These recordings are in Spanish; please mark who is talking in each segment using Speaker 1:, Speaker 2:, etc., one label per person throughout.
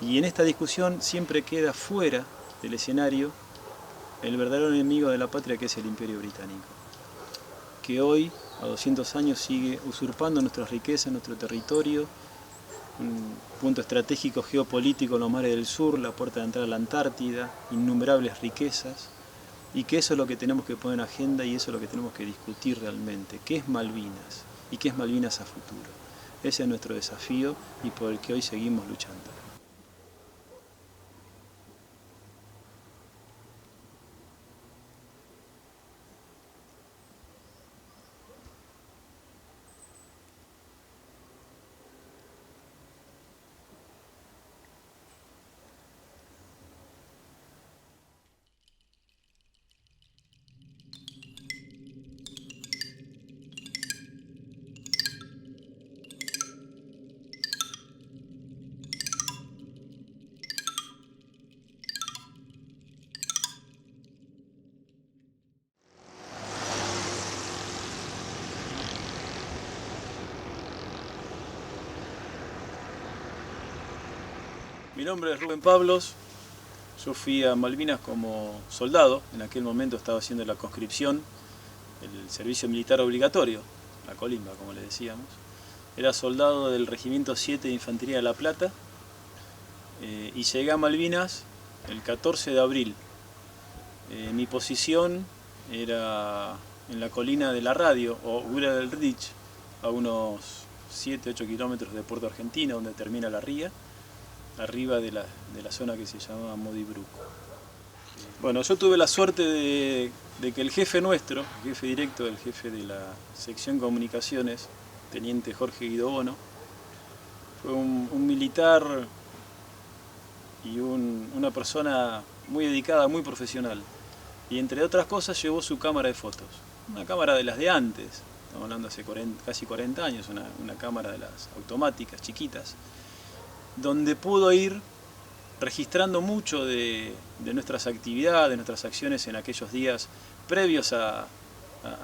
Speaker 1: Y en esta discusión siempre queda fuera del escenario el verdadero enemigo de la patria, que es el Imperio Británico, que hoy, a 200 años, sigue usurpando nuestras riquezas, nuestro territorio, un punto estratégico geopolítico en los mares del sur, la puerta de entrada a la Antártida, innumerables riquezas, y que eso es lo que tenemos que poner en agenda y eso es lo que tenemos que discutir realmente. ¿Qué es Malvinas? ¿Y qué es Malvinas a futuro? Ese es nuestro desafío y por el que hoy seguimos luchando. Mi nombre es Rubén Pablos, yo fui a Malvinas como soldado, en aquel momento estaba haciendo la conscripción, el servicio militar obligatorio, la colimba como le decíamos. Era soldado del Regimiento 7 de Infantería de La Plata y llegué a Malvinas el 14 de abril. Mi posición era en la colina de la Radio, o Ura del Ridge, a unos 7-8 kilómetros de Puerto Argentino, donde termina la ría, arriba de la zona que se llama Modibruco. Bueno, yo tuve la suerte de que el jefe nuestro, el jefe directo, el jefe de la sección comunicaciones, teniente Jorge Guido Bono, fue un militar y una persona muy dedicada, muy profesional. Y entre otras cosas llevó su cámara de fotos, una cámara de las de antes, estamos hablando hace casi 40 años, una cámara de las automáticas, chiquitas, donde pudo ir registrando mucho de nuestras actividades, de nuestras acciones en aquellos días previos a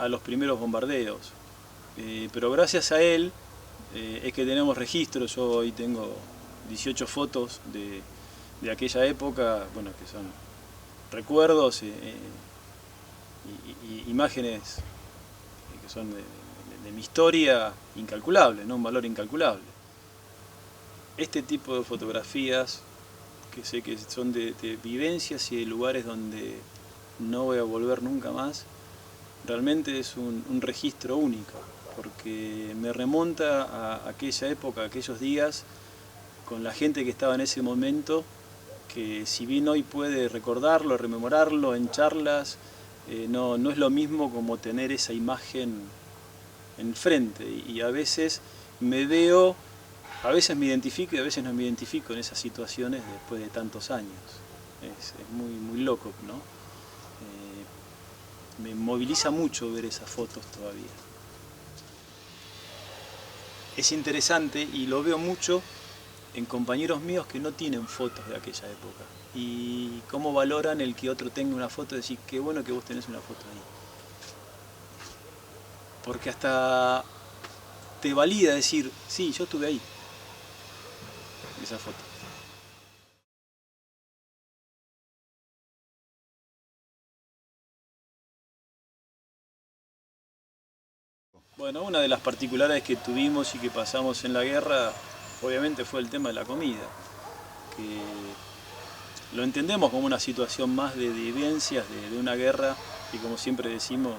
Speaker 1: los primeros bombardeos. Pero gracias a él es que tenemos registros. Yo hoy tengo 18 fotos de aquella época, bueno, que son recuerdos y imágenes que son de mi historia incalculable, ¿no? Un valor incalculable. Este tipo de fotografías, que sé que son de vivencias y de lugares donde no voy a volver nunca más, realmente es un registro único, porque me remonta a aquella época, a aquellos días, con la gente que estaba en ese momento, que si bien hoy puede recordarlo, rememorarlo en charlas, no es lo mismo como tener esa imagen enfrente, y a veces me veo, a veces me identifico y a veces no me identifico en esas situaciones después de tantos años. Es muy loco, ¿no? Me moviliza mucho ver esas fotos todavía. Es interesante y lo veo mucho en compañeros míos que no tienen fotos de aquella época. Y cómo valoran el que otro tenga una foto y decir, qué bueno que vos tenés una foto ahí. Porque hasta te valida decir, sí, yo estuve ahí. Esa foto. Bueno, una de las particularidades que tuvimos y que pasamos en la guerra, obviamente fue el tema de la comida, que lo entendemos como una situación más de vivencias de una guerra y, como siempre decimos,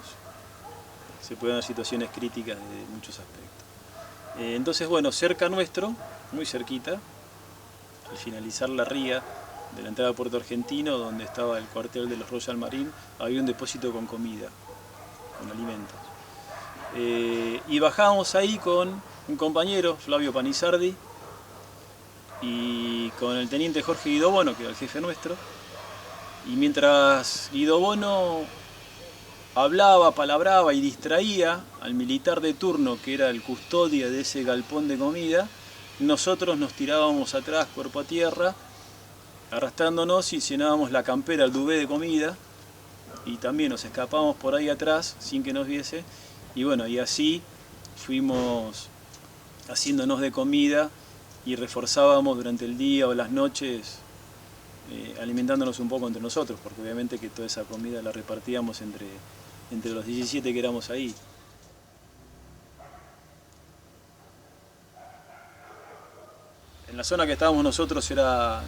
Speaker 1: se pueden dar situaciones críticas de muchos aspectos. Entonces, bueno, cerca nuestro, muy cerquita, al finalizar la ría de la entrada a Puerto Argentino, donde estaba el cuartel de los Royal Marine, había un depósito con comida, con alimentos. Y bajábamos ahí con un compañero, Flavio Panizardi, y con el teniente Jorge Guido Bono, que era el jefe nuestro. Y mientras Guido Bono hablaba, palabraba y distraía al militar de turno, que era el custodia de ese galpón de comida, nosotros nos tirábamos atrás, cuerpo a tierra, arrastrándonos, y llenábamos la campera, el duvé de comida, y también nos escapábamos por ahí atrás sin que nos viese. Y bueno, y así fuimos haciéndonos de comida y reforzábamos durante el día o las noches alimentándonos un poco entre nosotros, porque obviamente que toda esa comida la repartíamos entre los 17 que éramos ahí. En la zona que estábamos nosotros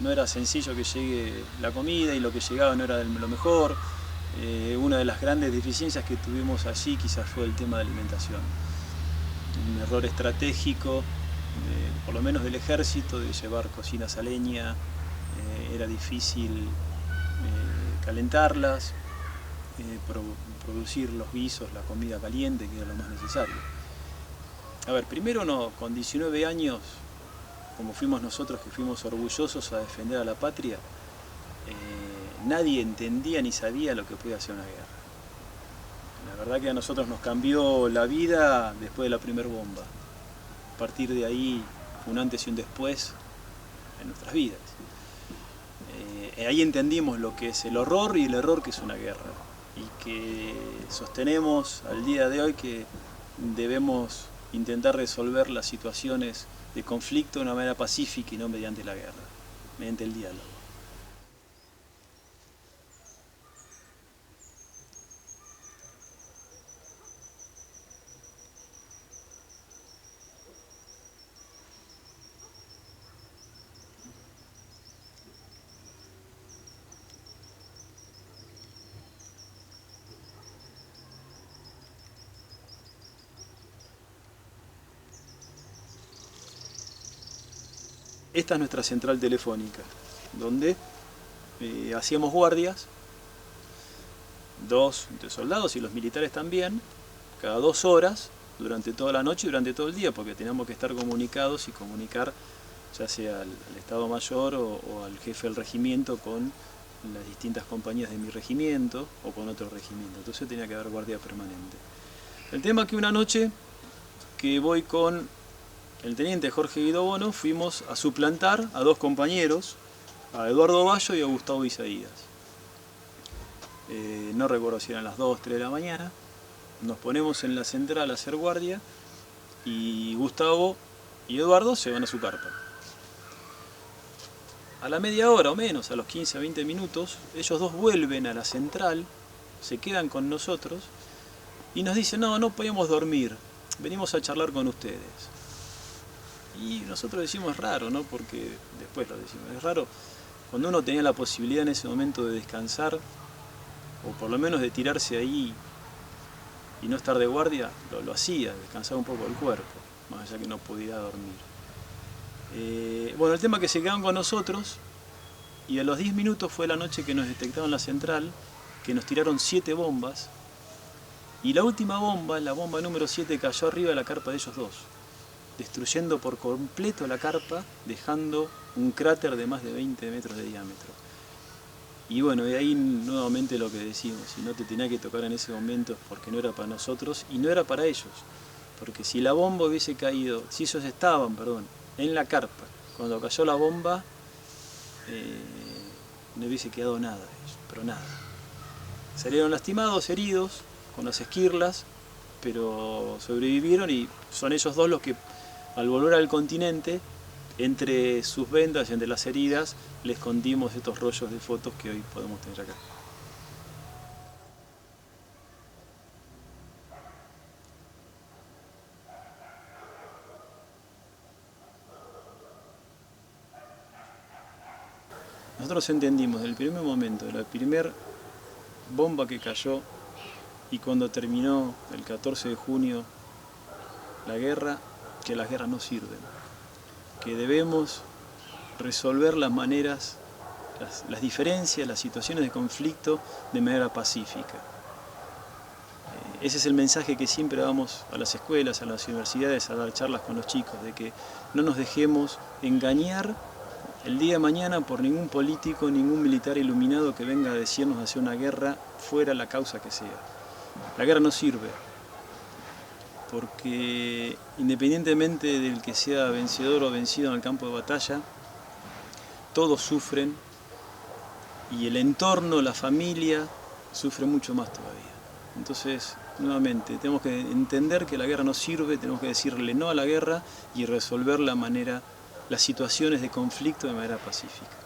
Speaker 1: no era sencillo que llegue la comida y lo que llegaba no era lo mejor. Una de las grandes deficiencias que tuvimos allí quizás fue el tema de alimentación. Un error estratégico, por lo menos del ejército, de llevar cocinas a leña. Era difícil calentarlas, producir los guisos, la comida caliente, que era lo más necesario. A ver, primero con 19 años, como fuimos nosotros, que fuimos orgullosos a defender a la patria, nadie entendía ni sabía lo que podía hacer una guerra. La verdad que a nosotros nos cambió la vida después de la primera bomba. A partir de ahí, un antes y un después en nuestras vidas. Ahí entendimos lo que es el horror y el error que es una guerra. Y que sostenemos al día de hoy que debemos intentar resolver las situaciones de conflicto de una manera pacífica y no mediante la guerra, mediante el diálogo. Esta es nuestra central telefónica, donde hacíamos guardias, entre soldados y los militares también, cada 2 horas, durante toda la noche y durante todo el día, porque teníamos que estar comunicados y comunicar ya sea al Estado Mayor o al jefe del regimiento con las distintas compañías de mi regimiento o con otro regimiento. Entonces tenía que haber guardia permanente. El tema es que una noche que voy con el teniente Jorge Guido Bono, fuimos a suplantar a 2 compañeros, a Eduardo Bayo y a Gustavo Isaías. No recuerdo si eran las 2 o 3 de la mañana. Nos ponemos en la central a hacer guardia y Gustavo y Eduardo se van a su carpa. A la media hora o menos, a los 15 a 20 minutos, ellos 2 vuelven a la central, se quedan con nosotros y nos dicen: no podemos dormir, venimos a charlar con ustedes. Y nosotros decimos es raro, ¿no? Porque después lo decimos, es raro cuando uno tenía la posibilidad en ese momento de descansar, o por lo menos de tirarse ahí y no estar de guardia, lo hacía, descansar un poco el cuerpo, más allá que no pudiera dormir. Bueno, el tema es que se quedaron con nosotros y a los 10 minutos fue la noche que nos detectaron en la central, que nos tiraron 7 bombas y la última bomba, la bomba número 7, cayó arriba de la carpa de ellos 2. Destruyendo por completo la carpa, dejando un cráter de más de 20 metros de diámetro. Y bueno, de ahí nuevamente lo que decimos, si no te tenía que tocar en ese momento es porque no era para nosotros y no era para ellos. Porque si la bomba hubiese caído, si ellos estaban, en la carpa, cuando cayó la bomba, no hubiese quedado nada de ellos, pero nada. Salieron lastimados, heridos, con las esquirlas, pero sobrevivieron y son ellos 2 los que al volver al continente, entre sus vendas y entre las heridas, les escondimos estos rollos de fotos que hoy podemos tener acá. Nosotros entendimos desde el primer momento, de la primera bomba que cayó y cuando terminó el 14 de junio la guerra, que las guerras no sirven, que debemos resolver las maneras, las diferencias, las situaciones de conflicto de manera pacífica. Ese es el mensaje que siempre damos a las escuelas, a las universidades, a dar charlas con los chicos, de que no nos dejemos engañar el día de mañana por ningún político, ningún militar iluminado que venga a decirnos hacer una guerra fuera la causa que sea. La guerra no sirve, porque independientemente del que sea vencedor o vencido en el campo de batalla, todos sufren y el entorno, la familia, sufre mucho más todavía. Entonces, nuevamente, tenemos que entender que la guerra no sirve, tenemos que decirle no a la guerra y resolver la manera las situaciones de conflicto de manera pacífica.